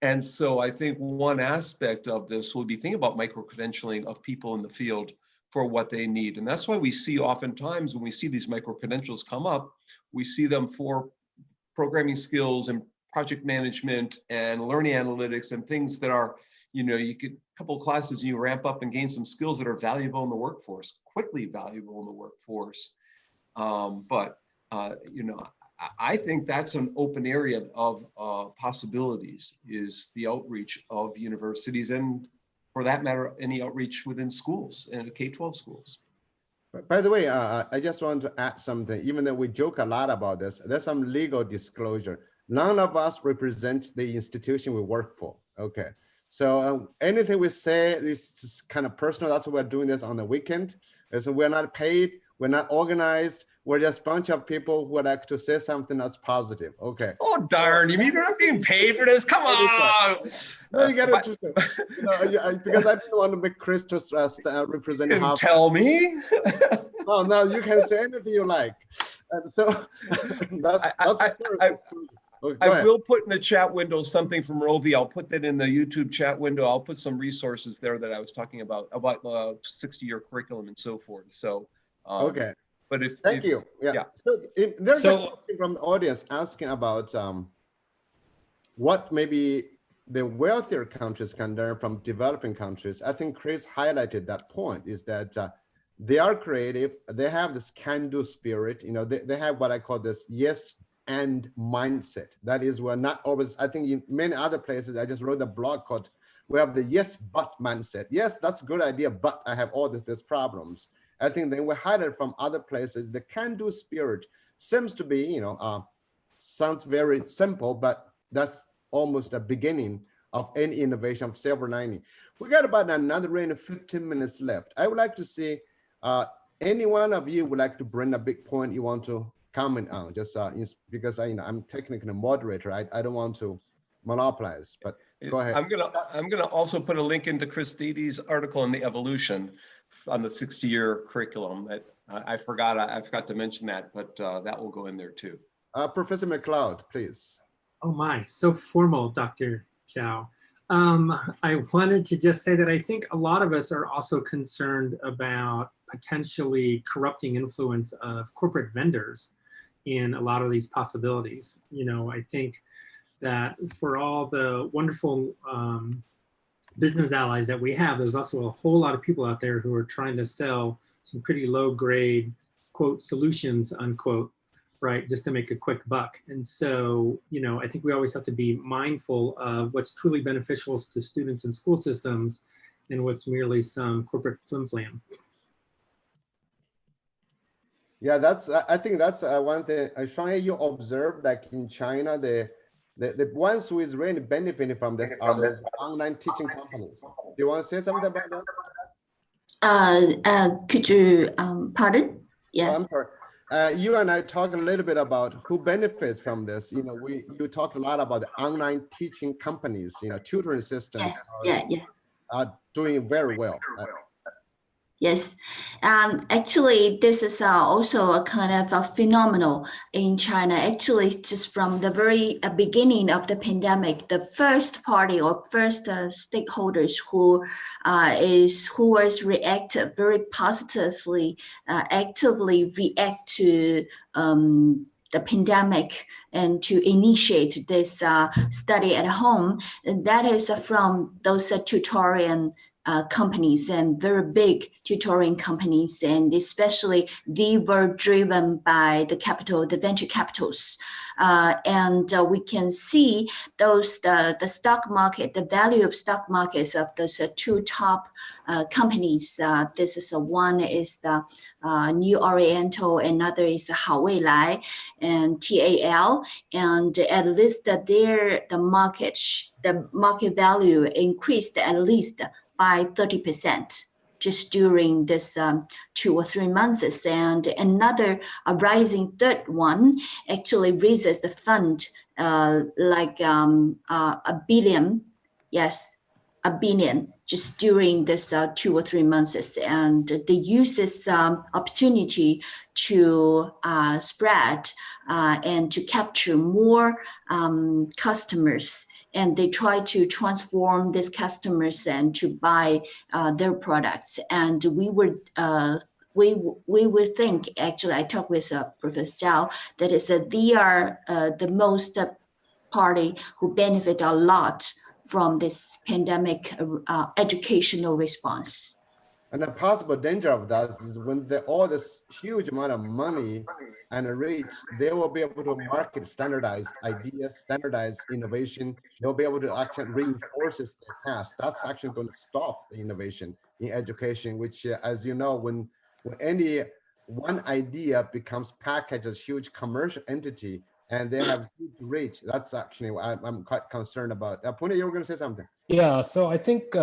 And so I think one aspect of this will be thinking about micro-credentialing of people in the field for what they need. And that's why we see oftentimes when we see these micro-credentials come up, we see them for programming skills and project management and learning analytics and things that are, you get a couple of classes and you ramp up and gain some skills that are valuable in the workforce, quickly valuable in the workforce. I think that's an open area of possibilities, is the outreach of universities and, for that matter, any outreach within schools and K-12 schools. By the way, I just want to add something. Even though we joke a lot about this, there's some legal disclosure. None of us represent the institution we work for. Okay, so anything we say is kind of personal. That's why we're doing this on the weekend. And so we're not paid. We're not organized. We're just a bunch of people who would like to say something that's positive. Okay. Oh, darn. You mean you're not being paid for this? Come on. No, you got to, because I didn't want to make Chris to represent. You can tell me. No, you can say anything you like. And so that's I will put in the chat window something from Rovi. I'll put that in the YouTube chat window. I'll put some resources there that I was talking about 60-year curriculum and so forth. So, okay. But Thank you. Yeah. So there's a question from the audience asking about what maybe the wealthier countries can learn from developing countries. I think Chris highlighted that point, is that they are creative. They have this can-do spirit. You know, they have what I call this yes and mindset. That is, we're not always, I think in many other places, I just wrote a blog called, we have the yes, but mindset. Yes, that's a good idea, but I have all these problems. I think then we highlight from other places, the can-do spirit seems to be, you know, sounds very simple, but that's almost the beginning of any innovation of silver lining. We got about another 15 minutes left. I would like to see any one of you would like to bring a big point you want to comment on, just because I'm technically a moderator. I don't want to monopolize, but go ahead. I'm gonna also put a link into Chris Deedy's article on the evolution on the 60-year curriculum. That I forgot to mention that, but that will go in there too. Professor McLeod, please. Oh my, so formal, Dr. Zhao. I wanted to just say that I think a lot of us are also concerned about potentially corrupting influence of corporate vendors in a lot of these possibilities. You know, I think that for all the wonderful business allies that we have, there's also a whole lot of people out there who are trying to sell some pretty low grade, quote, solutions, unquote, right, just to make a quick buck. And so, you know, I think we always have to be mindful of what's truly beneficial to students and school systems and what's merely some corporate flim-flam. Yeah, I think that's one thing. Shang, you observed, like in China, the ones who is really benefiting from this are the online teaching companies. Do you want to say something about that? Could you pardon? Yeah. Oh, I'm sorry. You and I talked a little bit about who benefits from this. You know, you talked a lot about the online teaching companies. You know, tutoring systems are doing very well. Yes, actually, this is also a kind of a phenomenon in China. Actually, just from the very beginning of the pandemic, the first party or first stakeholders who was reactive very positively, actively react to the pandemic and to initiate this study at home, and that is from those tutorial companies and very big tutoring companies, and especially they were driven by the venture capitals. And we can see the stock market, the value of stock markets of those two top companies. This is one is the New Oriental, another is Haoweilai and TAL, and at least the market value increased at least by 30% just during this 2 or 3 months. And another rising third one actually raises the fund like a billion, yes, a billion just during this 2 or 3 months. And they use this opportunity to spread and to capture more customers. And they try to transform these customers and to buy their products. And we would think, actually, I talked with Professor Zhao, that is they are the most party who benefit a lot from this pandemic educational response. And the possible danger of that is when all this huge amount of money and reach, they will be able to market standardized ideas, standardized innovation. They'll be able to actually reinforce the task. That's actually going to stop the innovation in education, which, as you know, when any one idea becomes packaged as huge commercial entity and they have huge reach, that's actually what I'm quite concerned about. Pune, you were going to say something. Yeah, so I think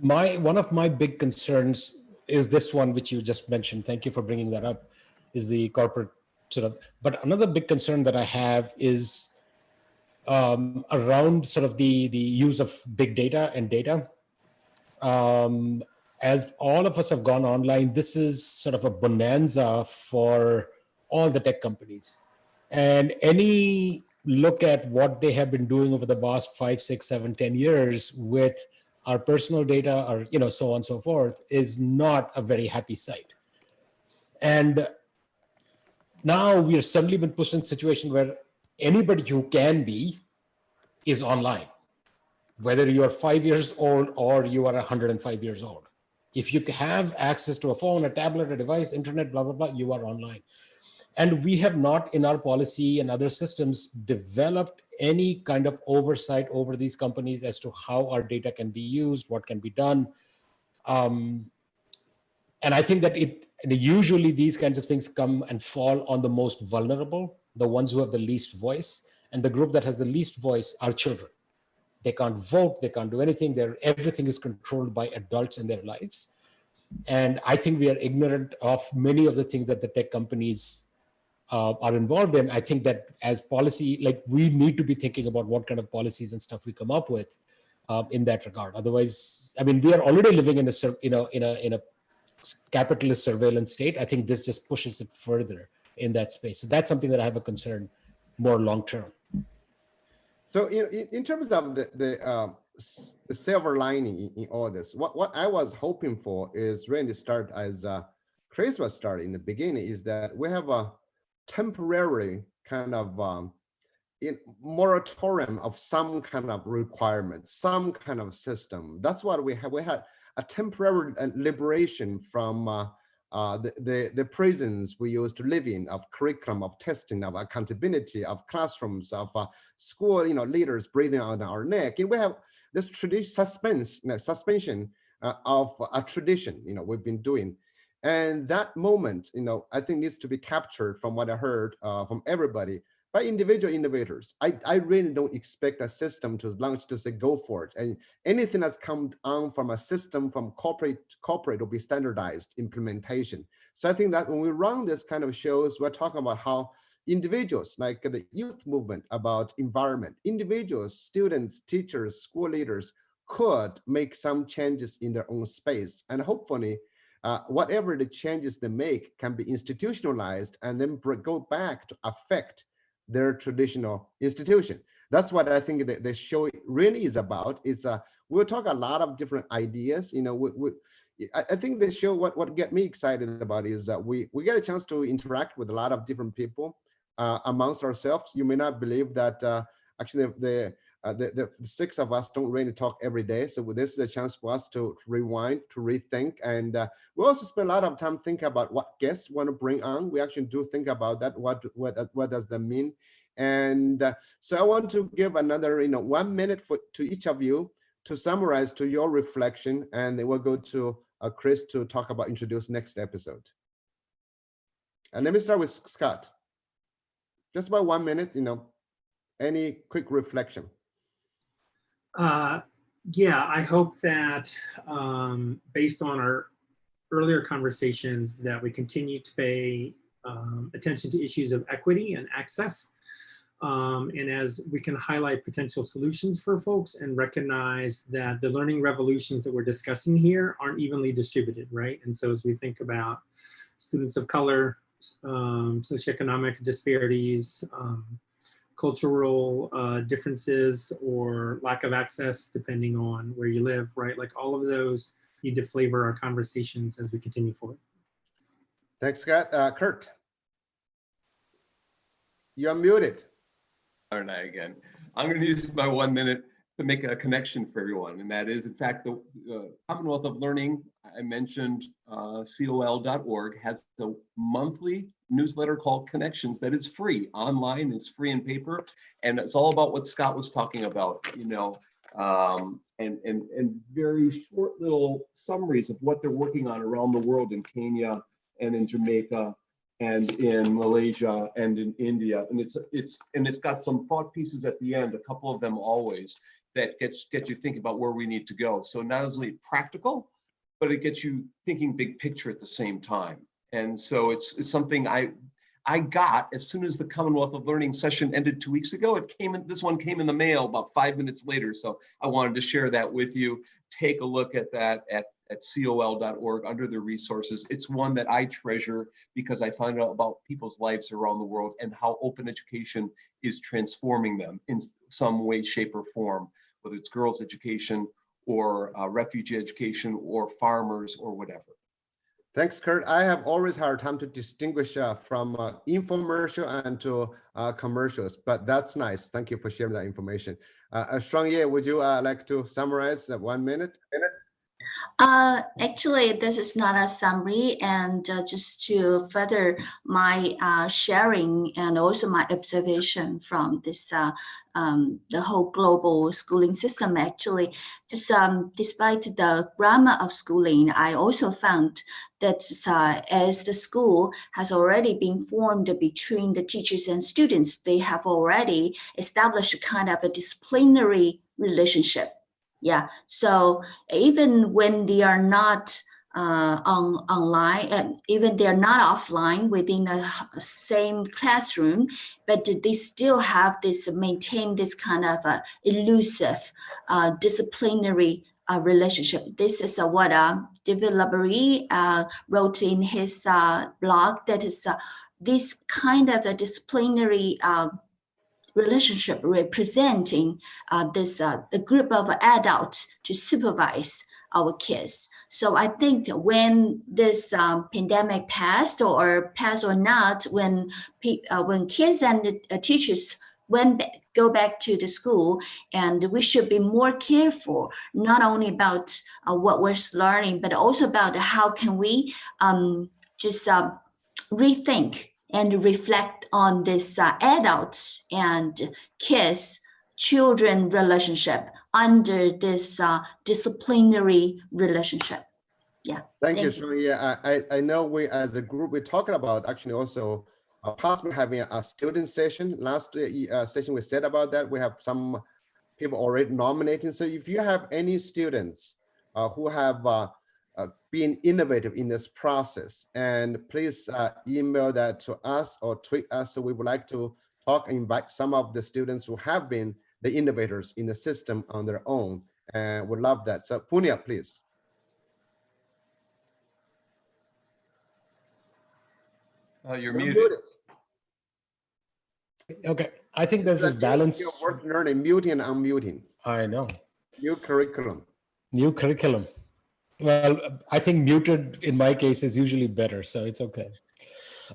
one of my big concerns is this one, which you just mentioned. Thank you for bringing that up, is the corporate sort of, but another big concern that I have is around sort of the use of big data and data. As all of us have gone online, this is sort of a bonanza for all the tech companies. And any look at what they have been doing over the past 5, 6, 7, 10 years with our personal data, or so on and so forth, is not a very happy sight. And now we are suddenly been pushed in a situation where anybody who can be is online, whether you are 5 years old or you are 105 years old. If you have access to a phone, a tablet, a device, internet, blah, blah, blah, you are online. And we have not, in our policy and other systems, developed any kind of oversight over these companies as to how our data can be used, what can be done. And I think that usually these kinds of things come and fall on the most vulnerable, the ones who have the least voice. And the group that has the least voice are children. They can't vote, they can't do anything. Everything is controlled by adults in their lives. And I think we are ignorant of many of the things that the tech companies are involved in. I think that as policy, like we need to be thinking about what kind of policies and stuff we come up with in that regard. Otherwise, I mean, we are already living in a capitalist surveillance state. I think this just pushes it further in that space. So that's something that I have a concern more long term. So in terms of the silver lining in all this, what I was hoping for is really start as Chris was starting in the beginning, is that we have a temporary kind of moratorium of some kind of requirements, some kind of system. That's what we have. We had a temporary liberation from the prisons we used to live in, of curriculum, of testing, of accountability, of classrooms, of school, leaders breathing on our neck. And we have this suspension of a tradition, we've been doing. And that moment, I think needs to be captured from what I heard from everybody by individual innovators. I really don't expect a system to launch to say, go for it. And anything that's come on from a system, from corporate will be standardized implementation. So I think that when we run this kind of shows, we're talking about how individuals, like the youth movement about environment, individuals, students, teachers, school leaders could make some changes in their own space. And hopefully, whatever the changes they make can be institutionalized and then go back to affect their traditional institution. That's what I think the show really is about. We'll talk a lot of different ideas. I think the show, what get me excited about is that we get a chance to interact with a lot of different people amongst ourselves. You may not believe that actually the six of us don't really talk every day. So this is a chance for us to rewind, to rethink. And we also spend a lot of time thinking about what guests want to bring on. We actually do think about that. What does that mean? And so I want to give another 1 minute to each of you to summarize to your reflection. And then we'll go to Chris to talk about introduce next episode. And let me start with Scott. Just about 1 minute, any quick reflection. Yeah, I hope that based on our earlier conversations that we continue to pay attention to issues of equity and access. And as we can highlight potential solutions for folks and recognize that the learning revolutions that we're discussing here aren't evenly distributed, right? And so as we think about students of color, socioeconomic disparities, cultural differences or lack of access depending on where you live, right? Like all of those need to flavor our conversations as we continue forward. Thanks, Scott. Kurt, you're muted. Aren't I again? I'm going to use my 1 minute to make a connection for everyone. And that is, in fact, the Commonwealth of Learning, I mentioned col.org, has a monthly newsletter called Connections that is free online, it's free in paper, and it's all about what Scott was talking about, and very short little summaries of what they're working on around the world in Kenya and in Jamaica and in Malaysia and in India, and it's got some thought pieces at the end, a couple of them always, that get you thinking about where we need to go. So not only practical, but it gets you thinking big picture at the same time. And so it's something I got as soon as the Commonwealth of Learning session ended 2 weeks ago. This one came in the mail about 5 minutes later. So I wanted to share that with you. Take a look at that at col.org under the resources. It's one that I treasure because I find out about people's lives around the world and how open education is transforming them in some way, shape, or form, whether it's girls' education or refugee education or farmers or whatever. Thanks, Kurt. I have always had time to distinguish from infomercial and to commercials, but that's nice. Thank you for sharing that information. Shuang Ye, would you like to summarize that 1 minute? Actually, this is not a summary, and just to further my sharing and also my observation from this the whole global schooling system. Actually, just despite the grammar of schooling, I also found that as the school has already been formed between the teachers and students, they have already established a kind of a disciplinary relationship. Yeah, so even when they are not online, and even they are not offline within the same classroom, but they still have this maintain this kind of elusive disciplinary relationship. This is what David Labaree wrote in his blog, that is this kind of a disciplinary relationship representing this a group of adults to supervise our kids. So I think when this pandemic passed or passed or not, when kids and the teachers go back to the school, and we should be more careful not only about what we're learning, but also about how can we just rethink and reflect on this adults and kids children relationship under this disciplinary relationship. Yeah. Thank you, Thank you. Sean. Yeah, I know we as a group, we're talking about actually also possibly having a student session. Last session we said about that. We have some people already nominating. So if you have any students who have been innovative in this process, and please email that to us or tweet us. So we would like to talk and invite some of the students who have been the innovators in the system on their own, and would love that. So Punya, please. You're muted. Okay, I think there's this balance. Your work learning, muting and unmuting. I know. New curriculum. New curriculum. Well, I think muted in my case is usually better, so it's okay.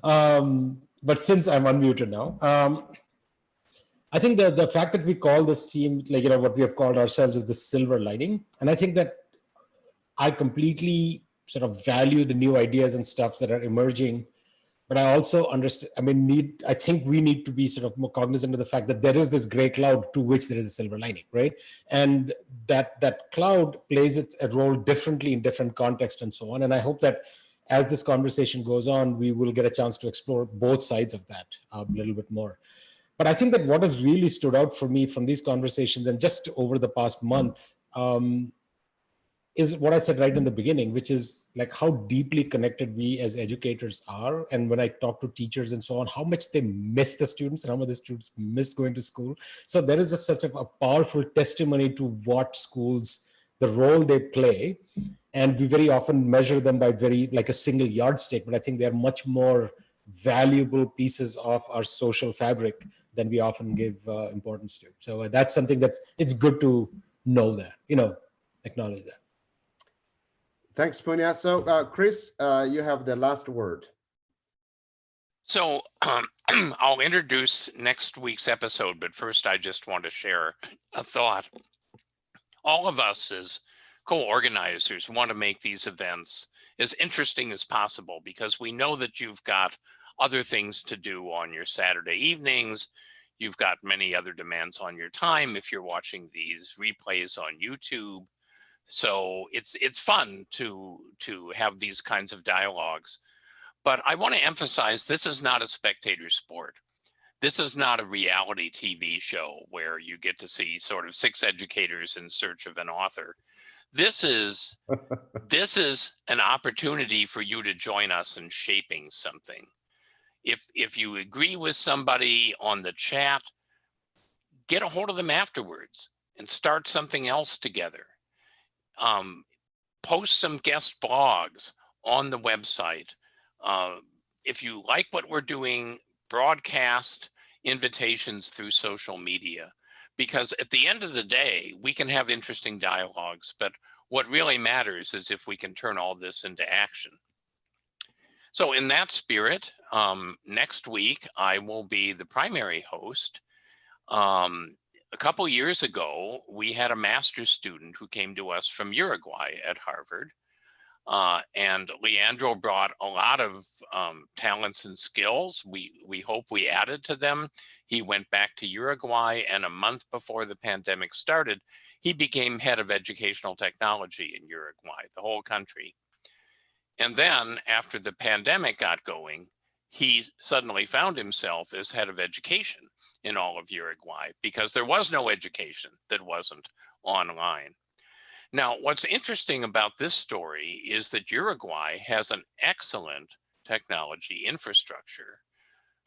But since I'm unmuted now, I think the fact that we call this team, like, what we have called ourselves is the silver lining. And I think that I completely sort of value the new ideas and stuff that are emerging. But I also understand, I think we need to be sort of more cognizant of the fact that there is this gray cloud to which there is a silver lining, right? And that cloud plays a role differently in different contexts and so on. And I hope that as this conversation goes on, we will get a chance to explore both sides of that a little bit more. But I think that what has really stood out for me from these conversations and just over the past month is what I said right in the beginning, which is like how deeply connected we as educators are. And when I talk to teachers and so on, how much they miss the students and how much the students miss going to school. So there is such a powerful testimony to what schools, the role they play. And we very often measure them by like a single yardstick, but I think they're much more valuable pieces of our social fabric than we often give importance to. So that's something it's good to know that, acknowledge that. Thanks, Punya. So Chris, you have the last word. So I'll introduce next week's episode, but first I just want to share a thought. All of us as co-organizers want to make these events as interesting as possible, because we know that you've got other things to do on your Saturday evenings. You've got many other demands on your time if you're watching these replays on YouTube. So it's fun to have these kinds of dialogues. But I want to emphasize, this is not a spectator sport. This is not a reality TV show where you get to see sort of 6 educators in search of an author. This is an opportunity for you to join us in shaping something. If you agree with somebody on the chat, get a hold of them afterwards and start something else together. Post some guest blogs on the website. If you like what we're doing, broadcast invitations through social media, because at the end of the day, we can have interesting dialogues, but what really matters is if we can turn all this into action. So in that spirit, next week, I will be the primary host. a couple years ago, we had a master's student who came to us from Uruguay at Harvard. And Leandro brought a lot of talents and skills. We hope we added to them. He went back to Uruguay, and a month before the pandemic started, he became head of educational technology in Uruguay, the whole country. And then after the pandemic got going, he suddenly found himself as head of education in all of Uruguay because there was no education that wasn't online. Now, what's interesting about this story is that Uruguay has an excellent technology infrastructure,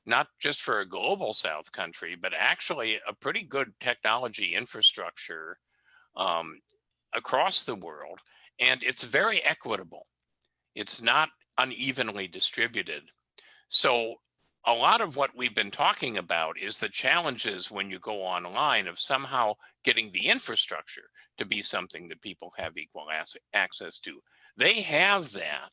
not just for a global South country, but actually a pretty good technology infrastructure across the world. And it's very equitable. It's not unevenly distributed. So a lot of what we've been talking about is the challenges when you go online of somehow getting the infrastructure to be something that people have equal access to. They have that,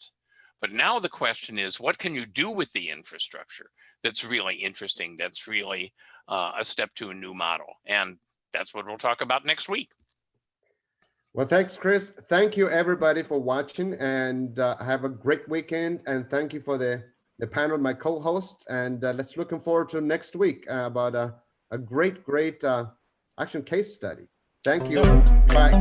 but now the question is, what can you do with the infrastructure that's really interesting, that's really a step to a new model? And that's what we'll talk about next week. Well, thanks, Chris. Thank you, everybody, for watching, and have a great weekend. And thank you for the panel, my co-host. And let's looking forward to next week about a great action case study. Thank you. Bye.